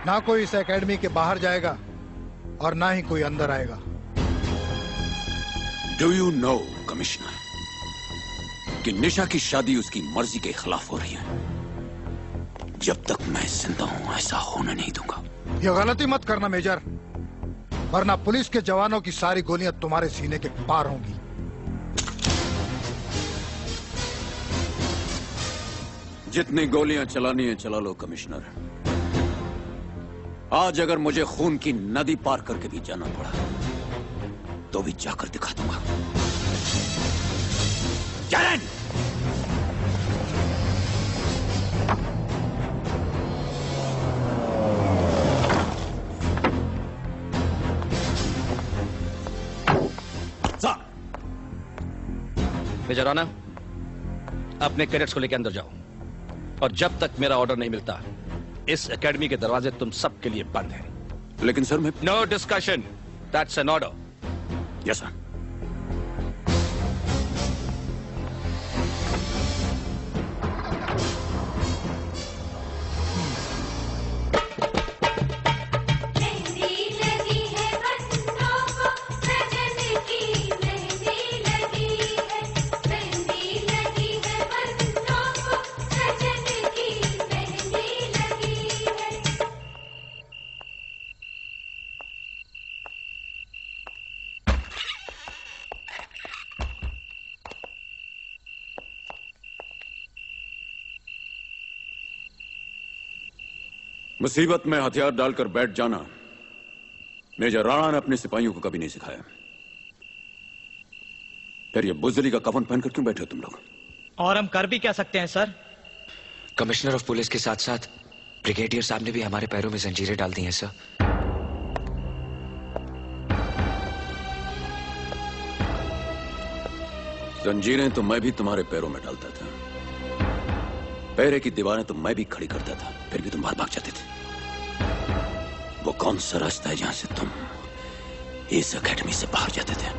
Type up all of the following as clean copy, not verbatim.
ना कोई इस एकेडमी के बाहर जाएगा और ना ही कोई अंदर आएगा। डू यू नो कमिश्नर कि निशा की शादी उसकी मर्जी के खिलाफ हो रही है। जब तक मैं जिंदा हूं ऐसा होने नहीं दूंगा। ये गलती मत करना मेजर, वरना पुलिस के जवानों की सारी गोलियां तुम्हारे सीने के पार होंगी। जितनी गोलियां चलानी है चला लो कमिश्नर। आज अगर मुझे खून की नदी पार करके भी जाना पड़ा तो भी जाकर दिखा दूंगा। चैलेंज! मेजर राणा, अपने कैडेट्स को लेकर अंदर जाओ और जब तक मेरा ऑर्डर नहीं मिलता इस एकेडमी के दरवाजे तुम सबके लिए बंद हैं। लेकिन सर मैं no discussion, that's an order. Yes sir. मुसीबत में हथियार डालकर बैठ जाना मेजर राणा ने अपने सिपाहियों को कभी नहीं सिखाया। फिर ये बुजरी का कफन पहनकर क्यों बैठे हो तुम लोग? और हम कर भी क्या सकते हैं सर? कमिश्नर ऑफ पुलिस के साथ साथ ब्रिगेडियर साहब ने भी हमारे पैरों में जंजीरें डाल दी हैं सर। जंजीरें तो मैं भी तुम्हारे पैरों में डालता था, पैरे की दीवारें तो मैं भी खड़ी करता था, फिर भी तुम बाहर भाग जाते थे। वो कौन सा रास्ता है जहां से तुम इस एकेडमी से बाहर जाते थे?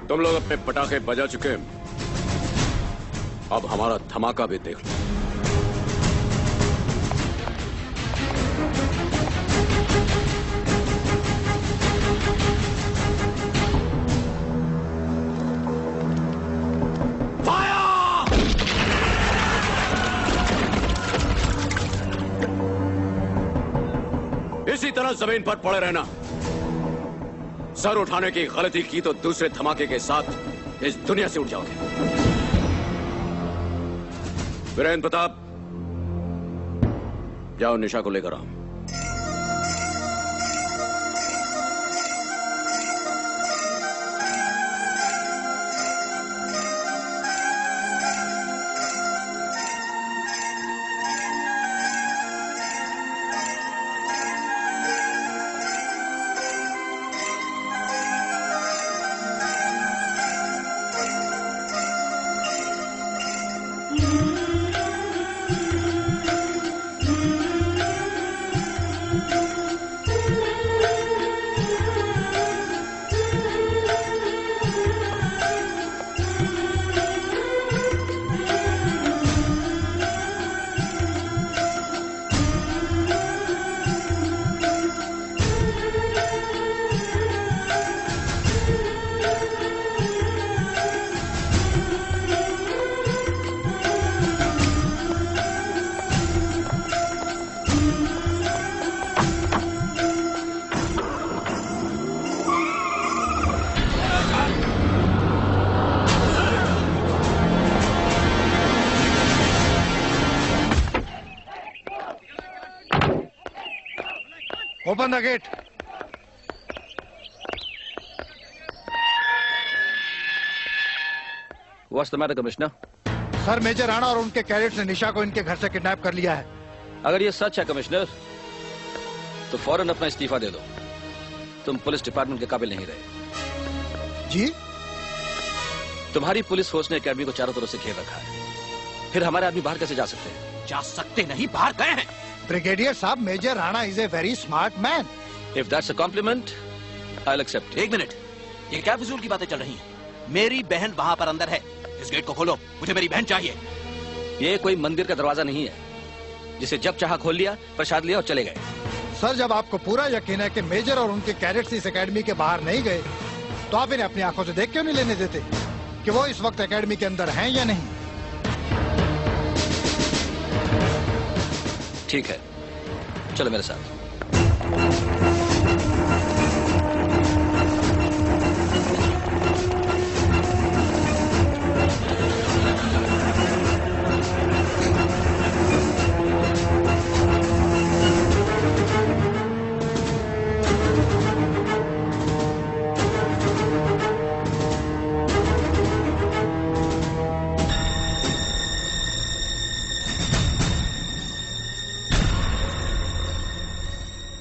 तुम लोग अपने पटाखे बजा चुके, अब हमारा धमाका भी देख लो। इसी तरह जमीन पर पड़े रहना। सर उठाने की गलती की तो दूसरे धमाके के साथ इस दुनिया से उठ जाओगे। वीरेंद्र प्रताप, जाओ निशा को लेकर आओ। Open the gate. What's the matter, commissioner? Sir, major Rana और उनके कैडेट्स ने निशा को इनके घर से किडनैप कर लिया है। अगर ये सच है कमिश्नर, तो फौरन अपना इस्तीफा दे दो। तुम पुलिस डिपार्टमेंट के काबिल नहीं रहे। जी? तुम्हारी पुलिस फोर्स ने एकेडमी को चारों तरफ से घेर रखा है। फिर हमारे आदमी बाहर कैसे जा सकते हैं? जा सकते नहीं, बाहर गए हैं। ब्रिगेडियर साहब, major Rana is a very smart man. If that's a compliment, I'll accept it. एक मिनट, ये क्या फिजूल की बातें चल रही हैं? मेरी बहन वहां पर अंदर है। इस गेट को खोलो, मुझे मेरी बहन चाहिए। ये कोई मंदिर का दरवाजा नहीं है जिसे जब चाहा खोल लिया, प्रसाद लिया और चले गए। सर, जब आपको पूरा यकीन है कि मेजर और उनके कैडेट्स इस एकेडमी के बाहर नहीं गए, तो आप इन्हें अपनी आंखों से देख क्यों नहीं लेने देते कि वो इस वक्त एकेडमी के अंदर हैं या नहीं? ठीक है, चलो मेरे साथ।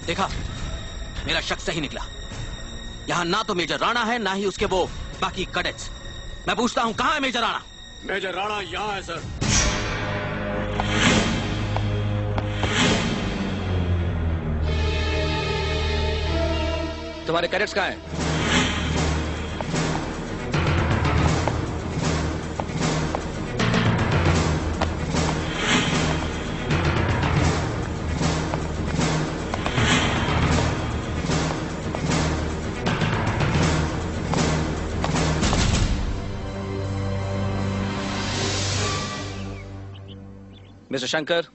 देखा, मेरा शक सही निकला। यहाँ ना तो मेजर राणा है, ना ही उसके वो बाकी कैडेट्स। मैं पूछता हूँ, कहाँ है मेजर राणा? मेजर राणा यहाँ है सर। तुम्हारे कैडेट्स कहाँ हैं? मिस्टर शंकर,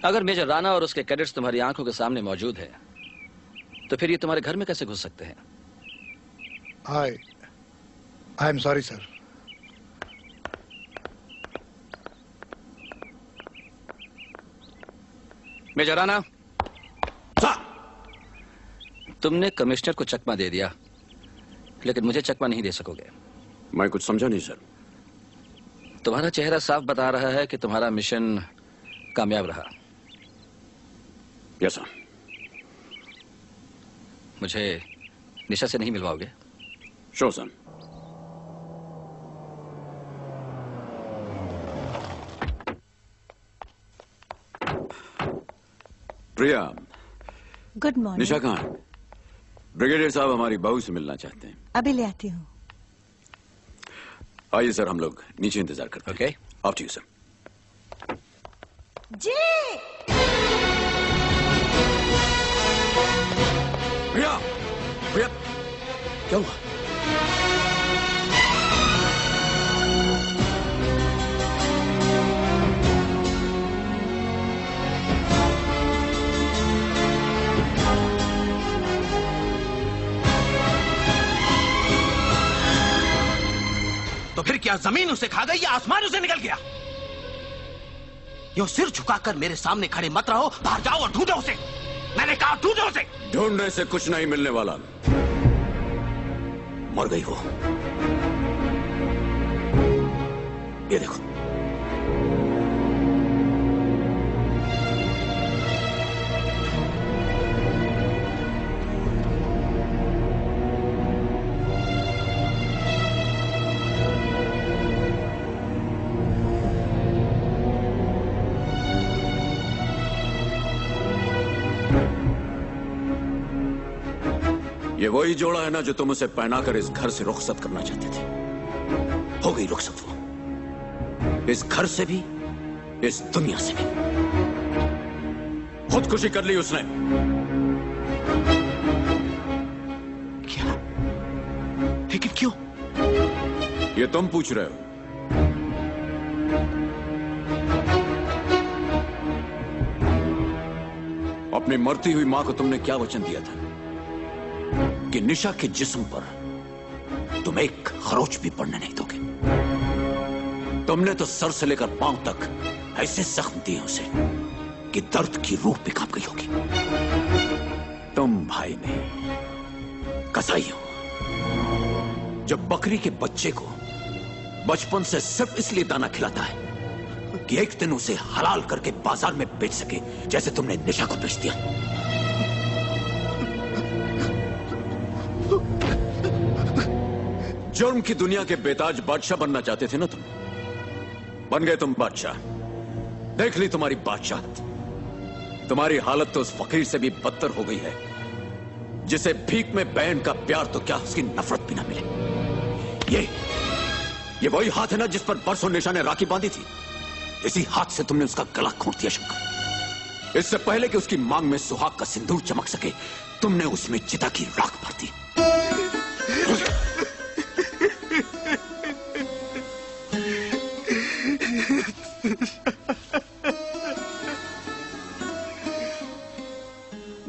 अगर मेजर राणा और उसके कैडेट्स तुम्हारी आंखों के सामने मौजूद है, तो फिर ये तुम्हारे घर में कैसे घुस सकते हैं? I am sorry sir. Major Rana, तुमने कमिश्नर को चकमा दे दिया, लेकिन मुझे चकमा नहीं दे सकोगे। मैं कुछ समझा नहीं सर। तुम्हारा चेहरा साफ बता रहा है कि तुम्हारा मिशन कामयाब रहा। Yes sir. मुझे निशा से नहीं मिलवाओगे? Sure sir. Priya, good morning. Nisha कहाँ है? ब्रिगेडियर साहब हमारी बहू से मिलना चाहते हैं। अभी ले आती हूँ। आइए सर, हम लोग नीचे इंतजार करते हैं। Okay, after you sir. जी। प्रिया, प्रिया, क्या हुआ? तो फिर क्या जमीन उसे खा गई या आसमान उसे निकल गया? यूं सिर झुकाकर मेरे सामने खड़े मत रहो, बाहर जाओ और ढूंढो उसे। मैंने कहा ढूंढो उसे। ढूंढने से कुछ नहीं मिलने वाला। मर गई वो। ये देखो। ये वही जोड़ा है ना जो तुम उसे पहनाकर इस घर से रुखसत करना चाहते थे। हो गई रुखसत वो, इस घर से भी, इस दुनिया से भी। खुदकुशी कर ली उसने। क्या? लेकिन क्यों? ये तुम पूछ रहे हो। अपनी मरती हुई मां को तुमने क्या वचन दिया था कि निशा के जिस्म पर तुम एक खरोच भी पड़ने नहीं दोगे। तुमने तो सर से लेकर पांव तक ऐसे जख्म दिए उसे कि दर्द की रूह भी कांप गई होगी। तुम भाई में कसाई हो जो बकरी के बच्चे को बचपन से सिर्फ इसलिए दाना खिलाता है कि एक दिन उसे हलाल करके बाजार में बेच सके, जैसे तुमने निशा को बेच दिया। जुर्म की दुनिया के बेताज बादशाह बनना चाहते थे ना तुम, बन गए तुम बादशाह। देख ली तुम्हारी बादशाहत। तुम्हारी हालत तो उस फकीर से भी बदतर हो गई है जिसे भीख में बहन का प्यार तो क्या उसकी नफरत भी ना मिले। ये वही हाथ है ना जिस पर परसों निशा ने राखी बांधी थी। इसी हाथ से तुमने उसका गला घोंट दिया शंकर। इससे पहले कि उसकी मांग में सुहाग का सिंदूर चमक सके, तुमने उसमें चिता की राख भर दी।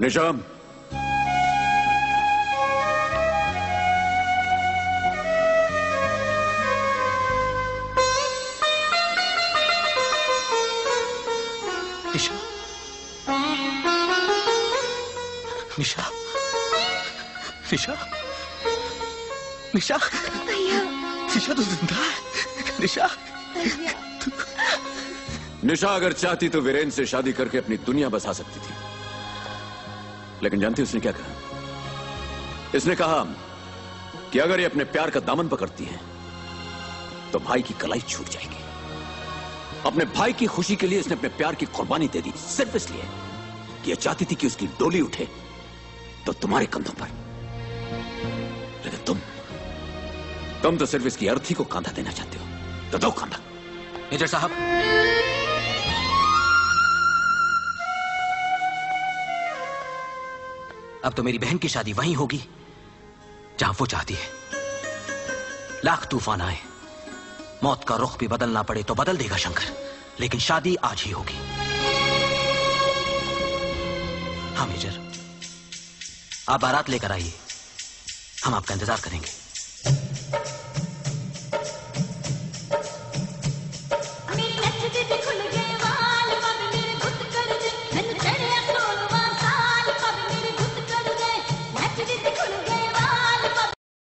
निशा, निशा, निशा, निशा, निशा, निशा तो जिंदा है। निशा, निशा अगर चाहती तो वीरेन से शादी करके अपनी दुनिया बसा सकती थी, लेकिन जानती उसने क्या कहा? इसने कहा कि अगर ये अपने प्यार का दामन पकड़ती है तो भाई की कलाई छूट जाएगी। अपने भाई की खुशी के लिए इसने अपने प्यार की कुर्बानी दे दी, सिर्फ इसलिए कि ये चाहती थी कि उसकी डोली उठे तो तुम्हारे कंधों पर। लेकिन तुम तो सिर्फ इसकी अर्थी को कांधा देना चाहते हो, तो दो कांधा। मेजर साहब, अब तो मेरी बहन की शादी वहीं होगी जहां वो चाहती है। लाख तूफान आए, मौत का रुख भी बदलना पड़े तो बदल देगा शंकर, लेकिन शादी आज ही होगी। हाँ मेजर, आप बारात लेकर आइए, हम आपका इंतजार करेंगे।